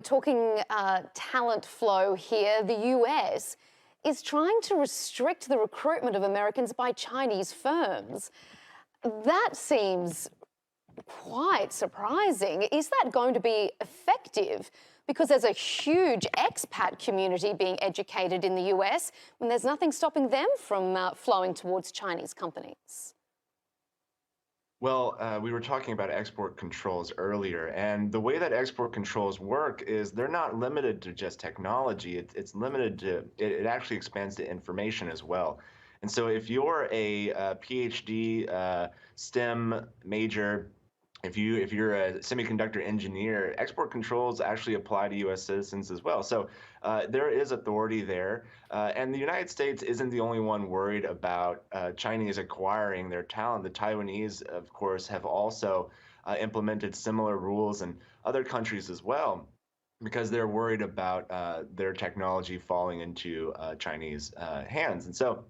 talking talent flow here. The US is trying to restrict the recruitment of Americans by Chinese firms. That seems quite surprising. Is that going to be effective? Because there's a huge expat community being educated in the US, and there's nothing stopping them from flowing towards Chinese companies. Well, we were talking about export controls earlier, and the way that export controls work is they're not limited to just technology. It's limited to, it actually expands to information as well. And so if you're a PhD STEM major, if you're a semiconductor engineer, export controls actually apply to U.S. citizens as well. So there is authority there, and the United States isn't the only one worried about Chinese acquiring their talent. The Taiwanese, of course, have also implemented similar rules, and other countries as well, because they're worried about their technology falling into Chinese hands. And so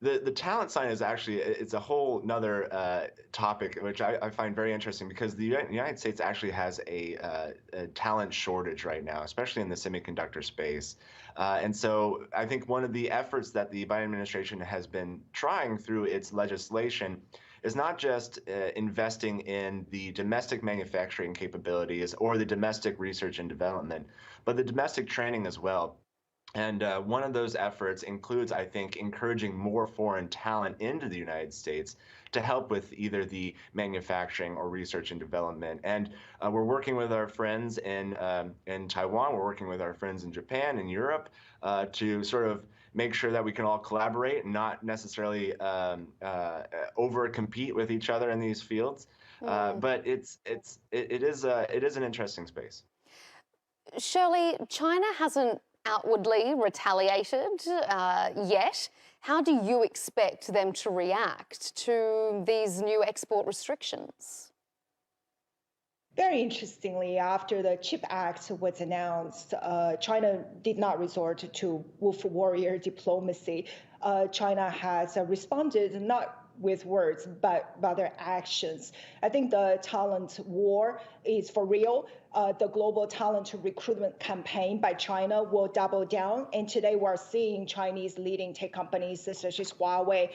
the talent sign is actually, it's a whole nother topic, which I find very interesting, because the United States actually has a talent shortage right now, especially in the semiconductor space. And so I think one of the efforts that the Biden administration has been trying through its legislation is not just investing in the domestic manufacturing capabilities or the domestic research and development, but the domestic training as well. And one of those efforts includes, I think, encouraging more foreign talent into the United States to help with either the manufacturing or research and development. And we're working with our friends in Taiwan. We're working with our friends in Japan and Europe to sort of make sure that we can all collaborate and not necessarily over-compete with each other in these fields. But it is an interesting space. Shirley, China hasn't outwardly retaliated yet. How do you expect them to react to these new export restrictions? Very interestingly, after the CHIP Act was announced, China did not resort to wolf warrior diplomacy. China has responded not with words, but rather actions. I think the talent war is for real. The global talent recruitment campaign by China will double down. And today we're seeing Chinese leading tech companies such as Huawei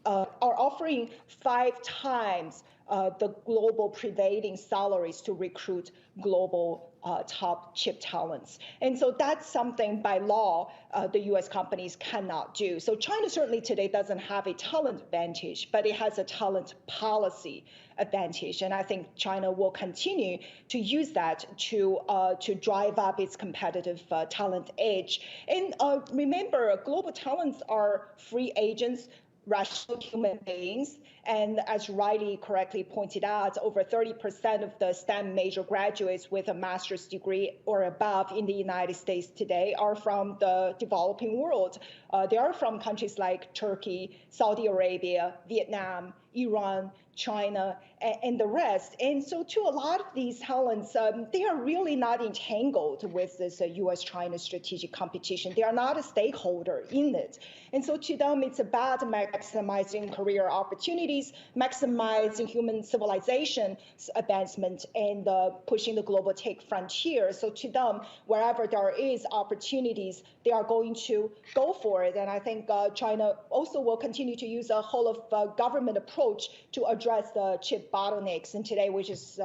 are offering 5 times the global prevailing salaries to recruit global top chip talents. And so that's something by law the US companies cannot do. So China certainly today doesn't have a talent advantage, but it has a talent policy advantage. And I think China will continue to use that to drive up its competitive talent edge. And remember, global talents are free agents, rational human beings. And as Riley correctly pointed out, over 30% of the STEM major graduates with a master's degree or above in the United States today are from the developing world. They are from countries like Turkey, Saudi Arabia, Vietnam, Iran, China, and the rest. And so to a lot of these talents, they are really not entangled with this US-China strategic competition. They are not a stakeholder in it. And so to them, it's about maximizing career opportunities, maximizing human civilization advancement, and pushing the global tech frontier. So to them, wherever there is opportunities, they are going to go for it. And I think China also will continue to use a whole of government approach to address the chip bottlenecks. And today, we just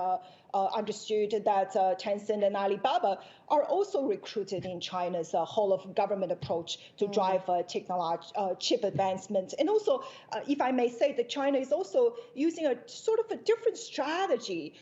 understood that Tencent and Alibaba are also recruited in China's whole of government approach to drive chip advancement. And also, if I may say, that China is also using a sort of a different strategy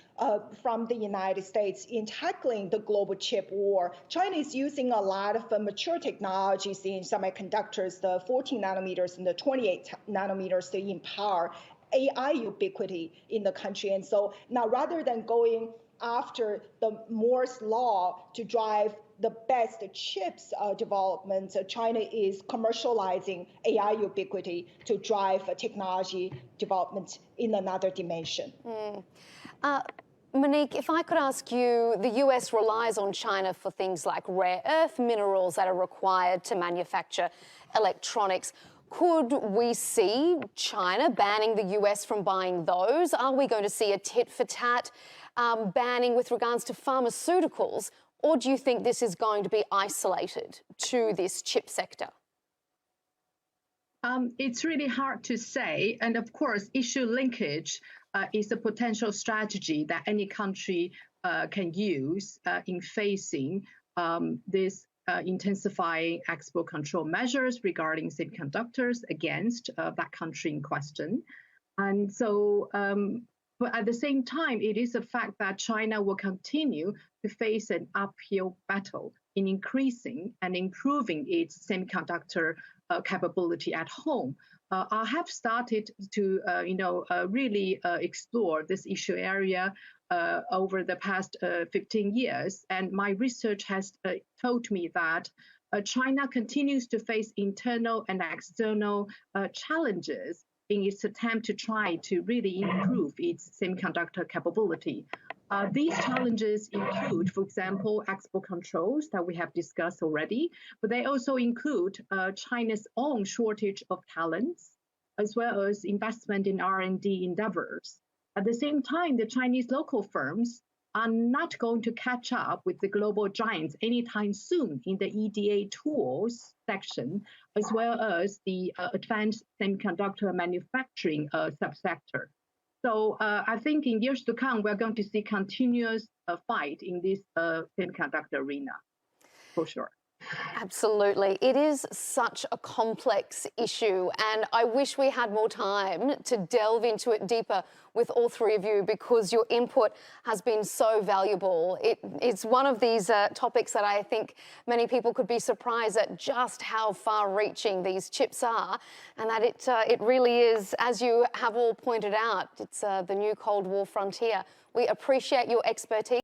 from the United States in tackling the global chip war. China is using a lot of mature technologies in semiconductors, the 14 nanometers and the 28 nanometers to empower AI ubiquity in the country. And so now, rather than going after the Moore's law to drive the best chips development, China is commercializing AI ubiquity to drive technology development in another dimension. Monique, if I could ask you, the US relies on China for things like rare earth minerals that are required to manufacture electronics. Could we see China banning the US from buying those? Are we going to see a tit for tat? banning with regards to pharmaceuticals, or do you think this is going to be isolated to this chip sector? It's really hard to say. And of course, issue linkage is a potential strategy that any country can use in facing this intensifying export control measures regarding semiconductors against that country in question. And so, but at the same time, it is a fact that China will continue to face an uphill battle in increasing and improving its semiconductor capability at home. I have started to, really explore this issue area over the past 15 years. And my research has told me that China continues to face internal and external challenges in its attempt to try to really improve its semiconductor capability. These challenges include, for example, export controls that we have discussed already, but they also include China's own shortage of talents, as well as investment in R&D endeavors. At the same time, the Chinese local firms are not going to catch up with the global giants anytime soon in the EDA tools section, as well as the advanced semiconductor manufacturing subsector. So I think in years to come, we're going to see continuous fight in this semiconductor arena, for sure. Absolutely. It is such a complex issue, and I wish we had more time to delve into it deeper with all three of you, because your input has been so valuable. It's one of these topics that I think many people could be surprised at just how far-reaching these chips are, and that it really is, as you have all pointed out, it's the new Cold War frontier. We appreciate your expertise.